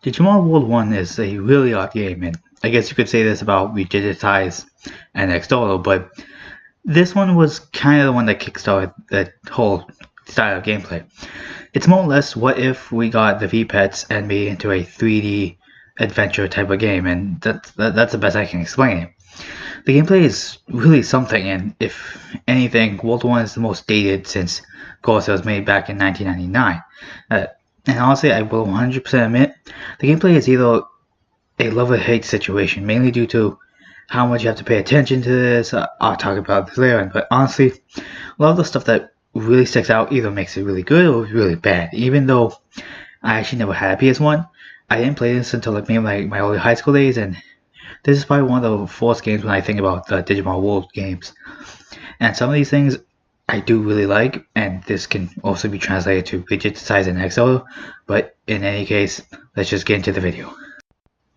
Digimon World 1 is a really odd game, and I guess you could say this about Redigitize and Extolo, but this one was kind of the one that kickstarted that whole style of gameplay. It's more or less what if we got the V-Pets and made it into a 3D adventure type of game, and that's the best I can explain it. The gameplay is really something, and if anything, World 1 is the most dated since, of course, it was made back in 1999. Uh, and honestly, I will 100% admit, the gameplay is either a love or hate situation, mainly due to how much you have to pay attention to this. I'll talk about this later, but honestly, a lot of the stuff that really sticks out either makes it really good or really bad. Even though I actually never had a PS1, I didn't play this until like maybe like my early high school days, and this is probably one of the first games when I think about the Digimon World games. And some of these things I do really like, and this can also be translated to Digitize and Exo, but in any case, let's just get into the video.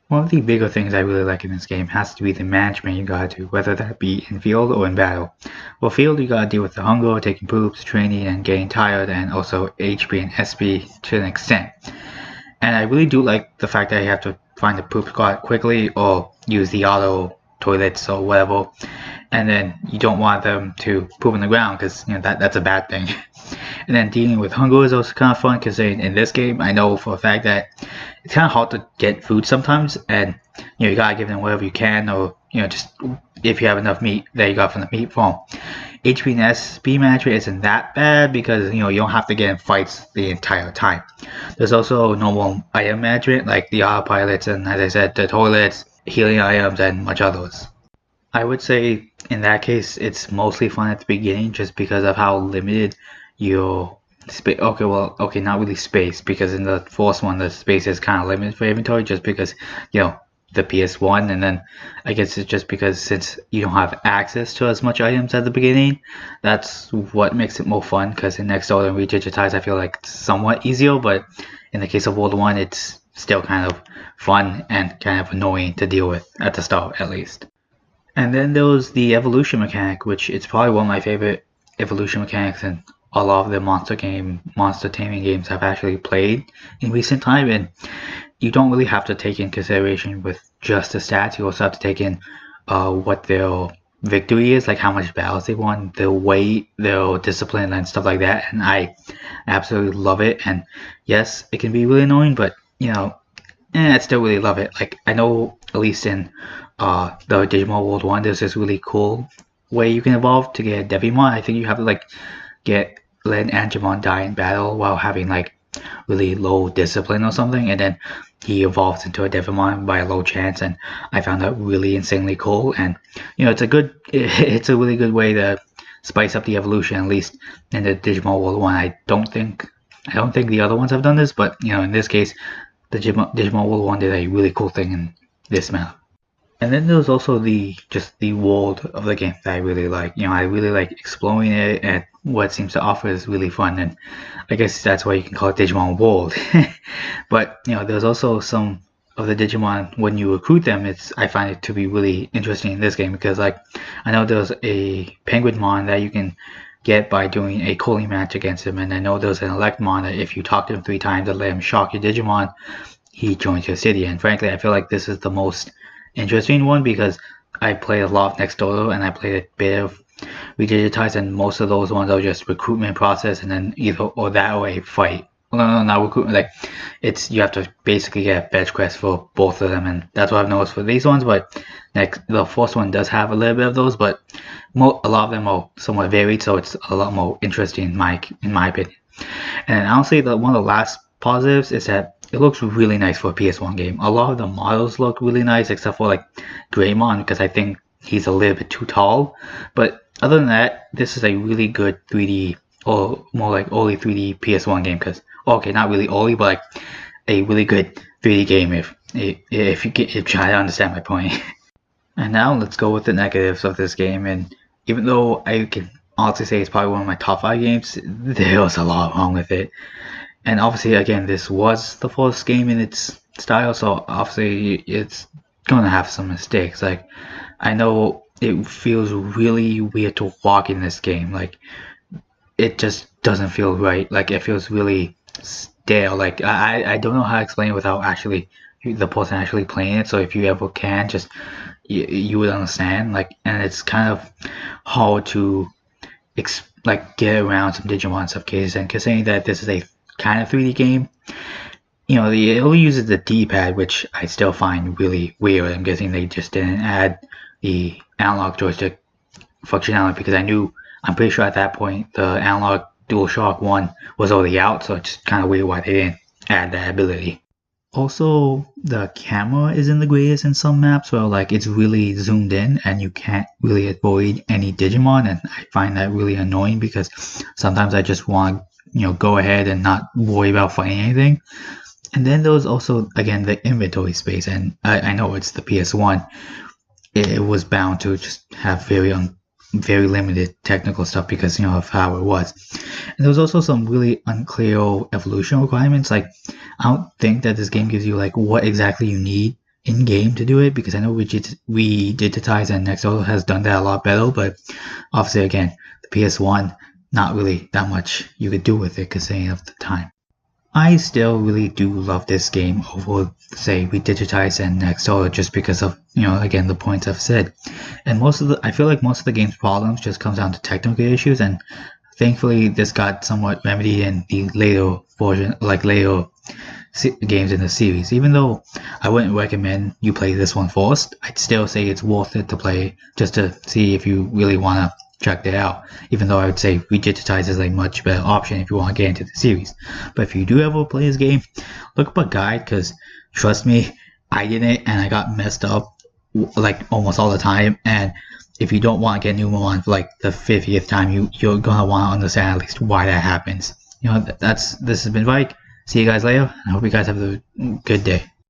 One of the bigger things I really like in this game has to be the management you gotta do, whether that be in field or in battle. Well, field you gotta deal with the hunger, taking poops, training, and getting tired, and also HP and SP to an extent. And I really do like the fact that you have to find the poop spot quickly or use the auto toilets or whatever, and then you don't want them to poop on the ground because that's a bad thing. And then dealing with hunger is also kind of fun because in this game I know for a fact that it's kind of hard to get food sometimes, and you gotta give them whatever you can, or just if you have enough meat that you got from the meat farm. HP and SP management isn't that bad because you don't have to get in fights the entire time. There's also normal item management like the autopilots and, as I said, the toilets, healing items, and much others. I would say in that case it's mostly fun at the beginning just because of how limited your space. Okay, not really space, because in the first one the space is kind of limited for inventory just because the PS1, and then I guess it's just because since you don't have access to as much items at the beginning, that's what makes it more fun. Because in Next Order and Redigitize I feel like it's somewhat easier, but in the case of World 1 it's still kind of fun and kind of annoying to deal with at the start at least. And then there was the evolution mechanic, which it's probably one of my favorite evolution mechanics in a lot of the monster taming games I've actually played in recent time. And you don't really have to take in consideration with just the stats. You also have to take in what their victory is, like how much battles they won, their weight, their discipline, and stuff like that. And I absolutely love it. And yes, it can be really annoying, but I still really love it. Like, I know at least in the Digimon World 1, there's this really cool way you can evolve to get a Devimon. I think you have to like let an Angemon die in battle while having like really low discipline or something, and then he evolves into a Devimon by a low chance, and I found that really insanely cool. And it's a really good way to spice up the evolution, at least in the Digimon World 1. I don't think the other ones have done this, but in this case the Digimon World 1 did a really cool thing in this manner. And then there's also the world of the game that I really like. I really like exploring it, and what it seems to offer is really fun. And I guess that's why you can call it Digimon World. But there's also some of the Digimon, when you recruit them, I find it to be really interesting in this game because like I know there's a Penguinmon that you can get by doing a calling match against him, and I know there's an Electmon that if you talk to him 3 times and let him shock your Digimon, he joins your city. And frankly, I feel like this is the most interesting one because I played a lot of Next Door and I played a bit of Redigitize, and most of those ones are just recruitment process and then either or that or a fight. Well, no, not recruitment. Like you have to basically get a fetch quest for both of them, and that's what I've noticed for these ones. But the first one does have a little bit of those, but a lot of them are somewhat varied, so it's a lot more interesting in my opinion. And honestly, one of the last positives is that it looks really nice for a PS1 game. A lot of the models look really nice, except for like Greymon, because I think he's a little bit too tall. But other than that, this is a really good 3D, or more like early 3D PS1 game. Because not really early, but like a really good 3D game if you try to understand my point. And now let's go with the negatives of this game. And even though I can honestly say it's probably one of my top 5 games, there was a lot wrong with it. And obviously, again, this was the first game in its style, so obviously it's gonna have some mistakes. Like, I know it feels really weird to walk in this game. Like, it just doesn't feel right. Like, it feels really Dale. Like I don't know how to explain it without actually the person actually playing it. So if you ever can, just you would understand. Like, and it's kind of hard to like get around some Digimon stuff cases. And considering that this is a kind of 3D game, you know, it only uses the D-pad, which I still find really weird. I'm guessing they just didn't add the analog joystick functionality because I'm pretty sure at that point the analog DualShock 1 was already out, so it's kind of weird why they didn't add that ability. Also, the camera isn't the greatest in some maps where like it's really zoomed in and you can't really avoid any Digimon, and I find that really annoying because sometimes I just want to go ahead and not worry about fighting anything. And then there was also again the inventory space, and I know it's the PS1. It was bound to just have very limited technical stuff because of how it was. And there was also some really unclear evolution requirements. Like I don't think that this game gives you like what exactly you need in game to do it, because I know we digitize and Nextdoor has done that a lot better, but obviously again the PS1 not really that much you could do with it considering of the time. I still really do love this game over, say, Redigitize and Nextdoor just because of, again, the points I've said. And I feel like most of the game's problems just comes down to technical issues, and thankfully this got somewhat remedied in the later version, like later games in the series. Even though I wouldn't recommend you play this one first, I'd still say it's worth it to play just to see if you really want to check that out, even though I would say Redigitize is a much better option if you want to get into the series. But if you do ever play this game, look up a guide, because trust me, I didn't, and I got messed up like almost all the time. And if you don't want to get new one for like the 50th time, you're gonna want to understand at least why that happens. This has been Mike. See you guys later. I hope you guys have a good day.